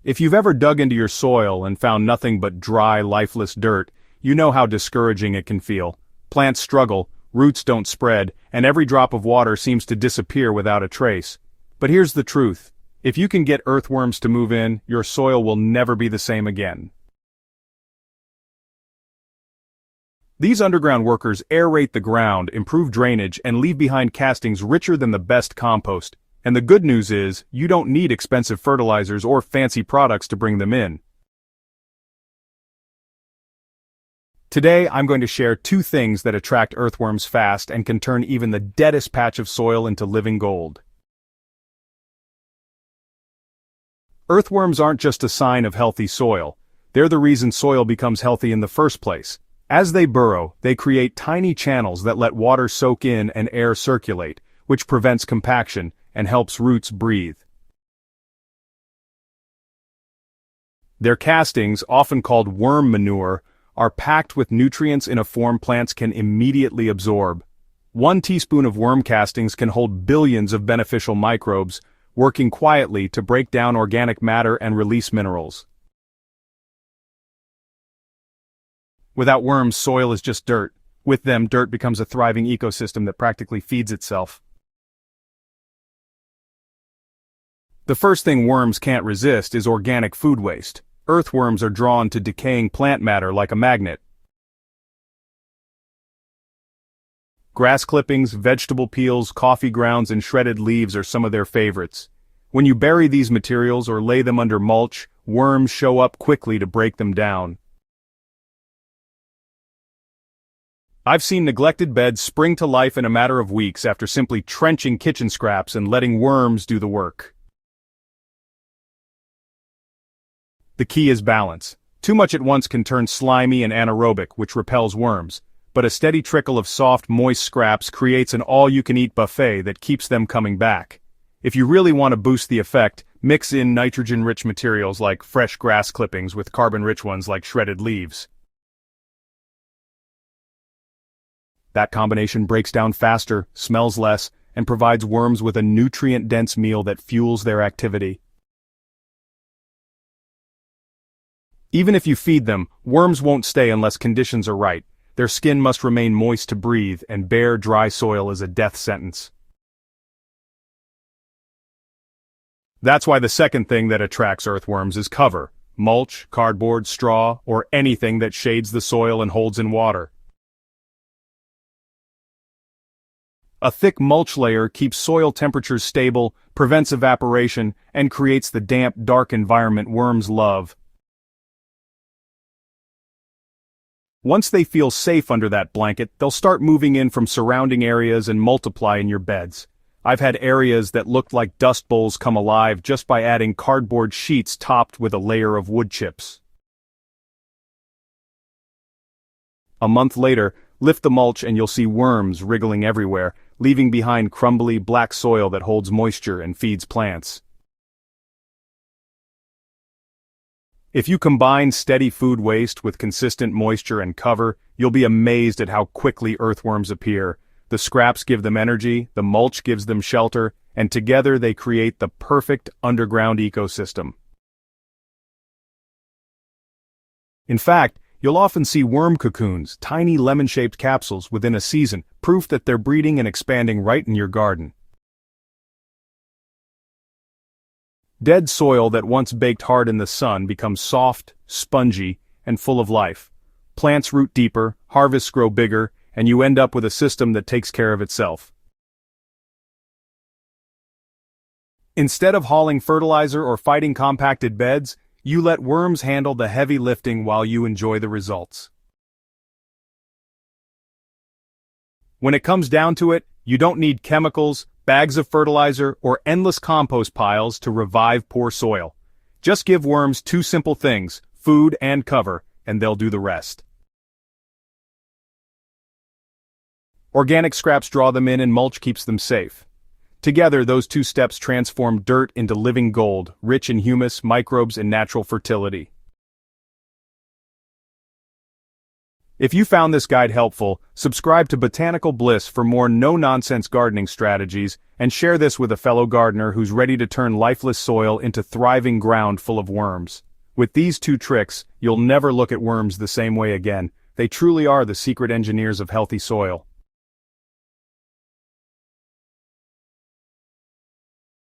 If you've ever dug into your soil and found nothing but dry, lifeless dirt, you know how discouraging it can feel. Plants struggle, roots don't spread, and every drop of water seems to disappear without a trace. But here's the truth. If you can get earthworms to move in, your soil will never be the same again. These underground workers aerate the ground, improve drainage, and leave behind castings richer than the best compost. And the good news is, you don't need expensive fertilizers or fancy products to bring them in. Today, I'm going to share 2 things that attract earthworms fast and can turn even the deadest patch of soil into living gold. Earthworms aren't just a sign of healthy soil. They're the reason soil becomes healthy in the first place. As they burrow, they create tiny channels that let water soak in and air circulate, which prevents compaction and helps roots breathe. Their castings, often called worm manure, are packed with nutrients in a form plants can immediately absorb. 1 teaspoon of worm castings can hold billions of beneficial microbes, working quietly to break down organic matter and release minerals. Without worms, soil is just dirt. With them, dirt becomes a thriving ecosystem that practically feeds itself. The first thing worms can't resist is organic food waste. Earthworms are drawn to decaying plant matter like a magnet. Grass clippings, vegetable peels, coffee grounds, and shredded leaves are some of their favorites. When you bury these materials or lay them under mulch, worms show up quickly to break them down. I've seen neglected beds spring to life in a matter of weeks after simply trenching kitchen scraps and letting worms do the work. The key is balance. Too much at once can turn slimy and anaerobic, which repels worms, but a steady trickle of soft, moist scraps creates an all-you-can-eat buffet that keeps them coming back. If you really want to boost the effect, mix in nitrogen-rich materials like fresh grass clippings with carbon-rich ones like shredded leaves. That combination breaks down faster, smells less, and provides worms with a nutrient-dense meal that fuels their activity. Even if you feed them, worms won't stay unless conditions are right. Their skin must remain moist to breathe, and bare, dry soil is a death sentence. That's why the second thing that attracts earthworms is cover. Mulch, cardboard, straw, or anything that shades the soil and holds in water. A thick mulch layer keeps soil temperatures stable, prevents evaporation, and creates the damp, dark environment worms love. Once they feel safe under that blanket, they'll start moving in from surrounding areas and multiply in your beds. I've had areas that looked like dust bowls come alive just by adding cardboard sheets topped with a layer of wood chips. A month later, lift the mulch and you'll see worms wriggling everywhere, leaving behind crumbly, black soil that holds moisture and feeds plants. If you combine steady food waste with consistent moisture and cover, you'll be amazed at how quickly earthworms appear. The scraps give them energy, the mulch gives them shelter, and together they create the perfect underground ecosystem. In fact, you'll often see worm cocoons, tiny lemon-shaped capsules within a season, proof that they're breeding and expanding right in your garden. Dead soil that once baked hard in the sun becomes soft, spongy, and full of life. Plants root deeper, harvests grow bigger, and you end up with a system that takes care of itself. Instead of hauling fertilizer or fighting compacted beds, you let worms handle the heavy lifting while you enjoy the results. When it comes down to it, you don't need chemicals, bags of fertilizer, or endless compost piles to revive poor soil. Just give worms 2 simple things, food and cover, and they'll do the rest. Organic scraps draw them in and mulch keeps them safe. Together, those 2 steps transform dirt into living gold, rich in humus, microbes, and natural fertility. If you found this guide helpful, subscribe to Botanical Bliss for more no-nonsense gardening strategies, and share this with a fellow gardener who's ready to turn lifeless soil into thriving ground full of worms. With these 2 tricks, you'll never look at worms the same way again. They truly are the secret engineers of healthy soil.